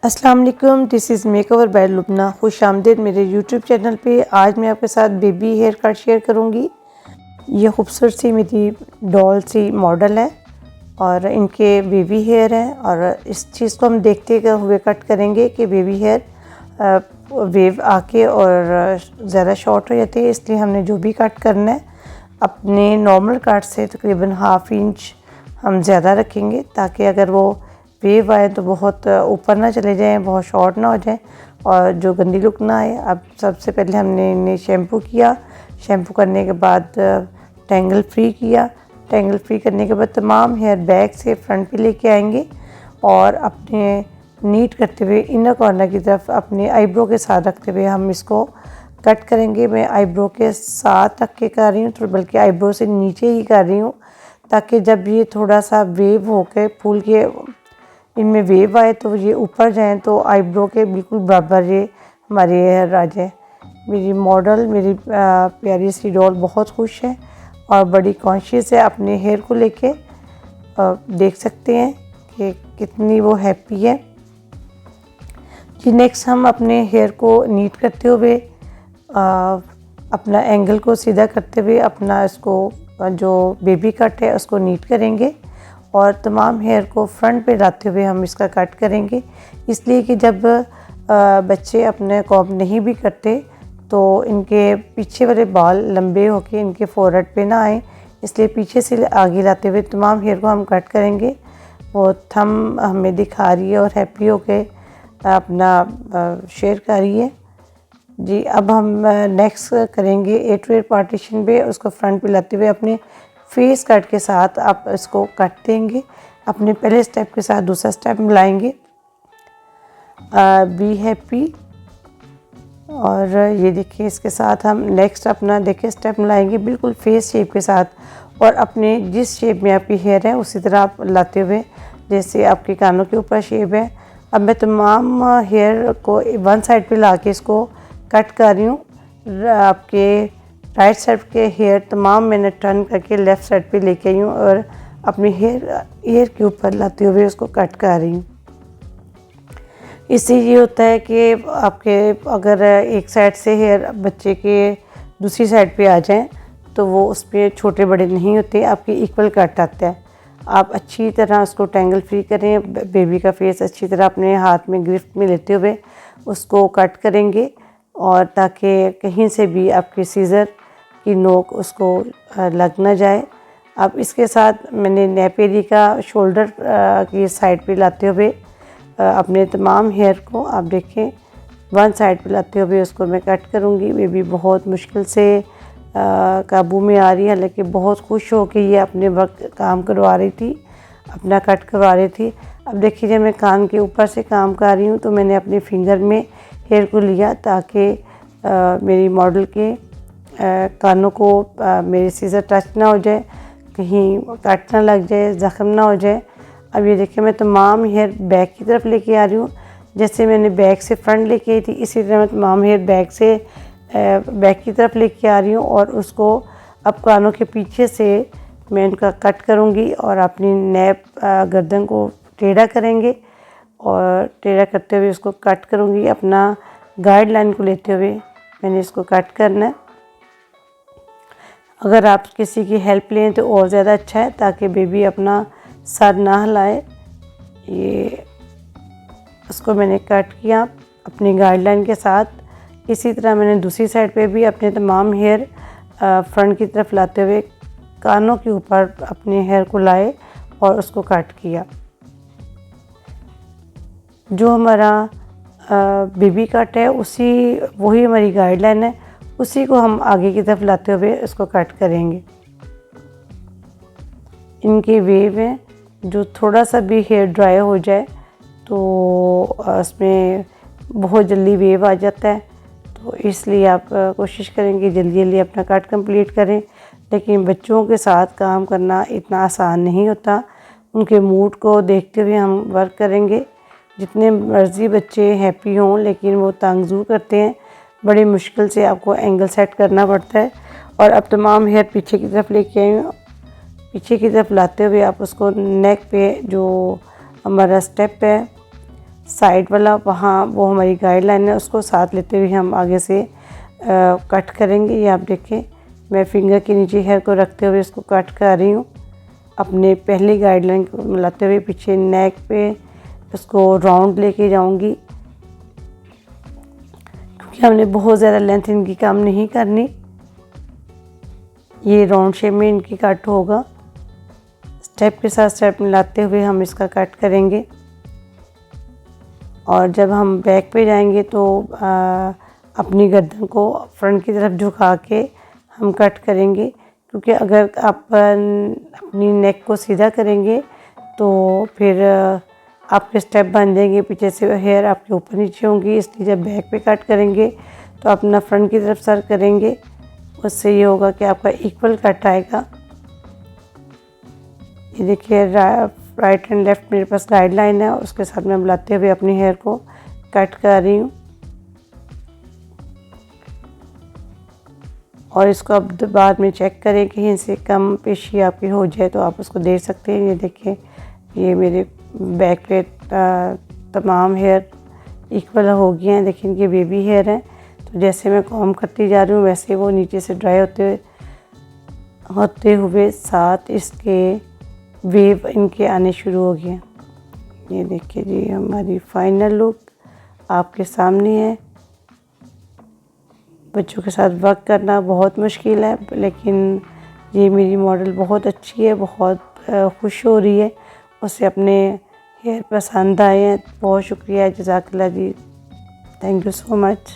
अस्सलाम वालेकुम, this is makeover by Lubna. खुश आमदीद मेरे यूट्यूब चैनल पे। आज मैं आपके साथ बेबी हेयर कट शेयर करूँगी। ये खूबसूरत सी मेरी डॉल सी मॉडल है और इनके बेबी हेयर है और इस चीज़ को हम देखते हुए कट करेंगे कि बेबी हेयर वेव आके और ज़्यादा शॉर्ट हो जाती है। इसलिए हमने जो भी कट करना है अपने नॉर्मल कट से तकरीबन हाफ इंच हम ज़्यादा रखेंगे, ताकि अगर वो वेव आए तो बहुत ऊपर ना चले जाएं, बहुत शॉर्ट ना हो जाए और जो गंदी लुक ना आए। अब सबसे पहले हमने इन्हें शैम्पू किया। शैम्पू करने के बाद टेंगल फ्री किया। टेंगल फ्री करने के बाद तमाम हेयर बैक से फ्रंट पे लेके आएंगे और अपने नीट करते हुए इनर कॉर्नर की तरफ अपने आईब्रो के साथ रखते हुए हम इसको कट करेंगे। मैं आईब्रो के साथ रख के कर रही हूँ, तो बल्कि आईब्रो से नीचे ही कर रही हूँ, ताकि जब ये थोड़ा सा वेव होके फूल के इनमें वेव आए तो ये ऊपर जाएं तो आईब्रो के बिल्कुल बराबर ये हमारे हेयर आ जाए। मेरी मॉडल, मेरी प्यारी सी डॉल बहुत खुश है और बड़ी कॉन्शियस है अपने हेयर को लेके। देख सकते हैं कि कितनी वो हैप्पी है जी। नेक्स्ट हम अपने हेयर को नीट करते हुए अपना एंगल को सीधा करते हुए अपना इसको जो बेबी कट है उसको नीट करेंगे और तमाम हेयर को फ्रंट पे लाते हुए हम इसका कट करेंगे। इसलिए कि जब बच्चे अपने कॉम्ब नहीं भी करते तो इनके पीछे वाले बाल लंबे होके इनके फोरहेड पे ना आए, इसलिए पीछे से आगे लाते हुए तमाम हेयर को हम कट करेंगे। वो थंब हमें दिखा रही है और हैप्पी होके अपना शेयर कर रही है जी। अब हम नेक्स्ट करेंगे 8 वे पार्टीशन पे, उसको फ्रंट पे लाते हुए अपने फेस कट के साथ आप इसको कट देंगे। अपने पहले स्टेप के साथ दूसरा स्टेप मिलाएंगे, बी हैप्पी। और ये देखिए, इसके साथ हम नेक्स्ट अपना देखिए स्टेप मिलाएंगे बिल्कुल फेस शेप के साथ और अपने जिस शेप में आपकी हेयर है उसी तरह आप लाते हुए, जैसे आपके कानों के ऊपर शेप है। अब मैं तमाम हेयर को वन साइड पे ला के इसको कट कर रही हूँ। आपके राइट साइड के हेयर तमाम मैंने टर्न करके लेफ़्ट साइड पे लेके आई हूँ और अपनी हेयर के ऊपर लाते हुए उसको कट कर रही हूँ। इससे ये होता है कि आपके अगर एक साइड से हेयर बच्चे के दूसरी साइड पे आ जाएं तो वो उस पर छोटे बड़े नहीं होते, आपके इक्वल कट आता है। आप अच्छी तरह उसको टेंगल फ्री करें। बेबी का फेस अच्छी तरह अपने हाथ में गिरफ्ट में लेते हुए उसको कट करेंगे और ताकि कहीं से भी आपके सीज़र की नोक उसको लग ना जाए। अब इसके साथ मैंने नेप एरिया का शोल्डर की साइड पे लाते हुए अपने तमाम हेयर को आप देखें वन साइड पे लाते हुए उसको मैं कट करूँगी। बेबी बहुत मुश्किल से काबू में आ रही है, हालांकि बहुत खुश हो कि ये अपने वक्त काम करवा रही थी, अपना कट करवा रही थी। अब देखिए, जब मैं कान के ऊपर से काम कर रही हूँ तो मैंने अपने फिंगर में हेयर को लिया ताकि मेरी मॉडल के कानों को मेरे सीज़र टच ना हो जाए, कहीं कट ना लग जाए, ज़ख्म ना हो जाए। अब ये देखिए, मैं तमाम हेयर बैक की तरफ लेके आ रही हूँ। जैसे मैंने बैक से फ्रंट लेके आई थी, इसी तरह मैं तमाम हेयर बैक से बैक की तरफ लेके आ रही हूँ और उसको अब कानों के पीछे से मैं इनका कट करूँगी और अपनी नैप गर्दन को टेढ़ा करेंगे और टेढ़ा करते हुए उसको कट करूँगी। अपना गाइडलाइन को लेते हुए मैंने इसको कट करना है। अगर आप किसी की हेल्प लें तो और ज़्यादा अच्छा है, ताकि बेबी अपना सर ना हिलाए। ये उसको मैंने कट किया अपनी गाइडलाइन के साथ। इसी तरह मैंने दूसरी साइड पे भी अपने तमाम हेयर फ्रंट की तरफ लाते हुए कानों के ऊपर अपने हेयर को लाए और उसको कट किया। जो हमारा बेबी कट है वही हमारी गाइडलाइन है, उसी को हम आगे की तरफ लाते हुए इसको कट करेंगे। इनके वेव हैं, जो थोड़ा सा भी हेयर ड्राई हो जाए तो उसमें बहुत जल्दी वेव आ जाता है, तो इसलिए आप कोशिश करेंगे जल्दी जल्दी अपना कट कंप्लीट करें। लेकिन बच्चों के साथ काम करना इतना आसान नहीं होता, उनके मूड को देखते हुए हम वर्क करेंगे। जितने मर्ज़ी बच्चे हैप्पी हों लेकिन वो तंग ज़रूर करते हैं, बड़ी मुश्किल से आपको एंगल सेट करना पड़ता है। और अब तमाम हेयर पीछे की तरफ लेके आई हूँ। पीछे की तरफ लाते हुए आप उसको नेक पे जो हमारा स्टेप है साइड वाला, वहाँ वो हमारी गाइडलाइन है, उसको साथ लेते हुए हम आगे से कट करेंगे। ये आप देखें, मैं फिंगर के नीचे हेयर को रखते हुए इसको कट कर रही हूँ, अपने पहली गाइडलाइन को मिलाते हुए पीछे नेक पे इसको राउंड लेके जाऊँगी, क्योंकि हमने बहुत ज़्यादा लेंथ इनकी काम नहीं करनी। ये राउंड शेप में इनकी कट होगा। स्टेप के साथ स्टेप मिलाते हुए हम इसका कट करेंगे। और जब हम बैक पे जाएंगे तो अपनी गर्दन को फ्रंट की तरफ झुका के हम कट करेंगे, क्योंकि अगर आप अपनी नेक को सीधा करेंगे तो फिर आपके स्टेप बन जाएंगे, पीछे से हेयर आपके ऊपर नीचे होंगी। इसलिए जब बैक पे कट करेंगे तो अपना फ्रंट की तरफ सर करेंगे, उससे ये होगा कि आपका इक्वल कट आएगा। ये देखिए, राइट एंड लेफ़्ट मेरे पास गाइडलाइन है, उसके साथ मैं मिलाते हुए अपनी हेयर को कट कर रही हूँ। और इसको अब बाद में चेक करें, कहीं इनसे कम पेशी आपकी हो जाए तो आप उसको दे सकते हैं। ये देखिए, ये मेरे बैक पे तमाम हेयर इक्वल हो गए हैं। देखिए, इनके बेबी हेयर हैं, तो जैसे मैं कॉम करती जा रही हूँ वैसे वो नीचे से ड्राई होते हुए साथ इसके वेव इनके आने शुरू हो गए। ये देखिए जी, हमारी फाइनल लुक आपके सामने है। बच्चों के साथ वर्क करना बहुत मुश्किल है, लेकिन ये मेरी मॉडल बहुत अच्छी है, बहुत खुश हो रही है, उसे अपने हेयर पसंद आए हैं। बहुत शुक्रिया, जज़ाकल्लाह जी, थैंक यू सो मच।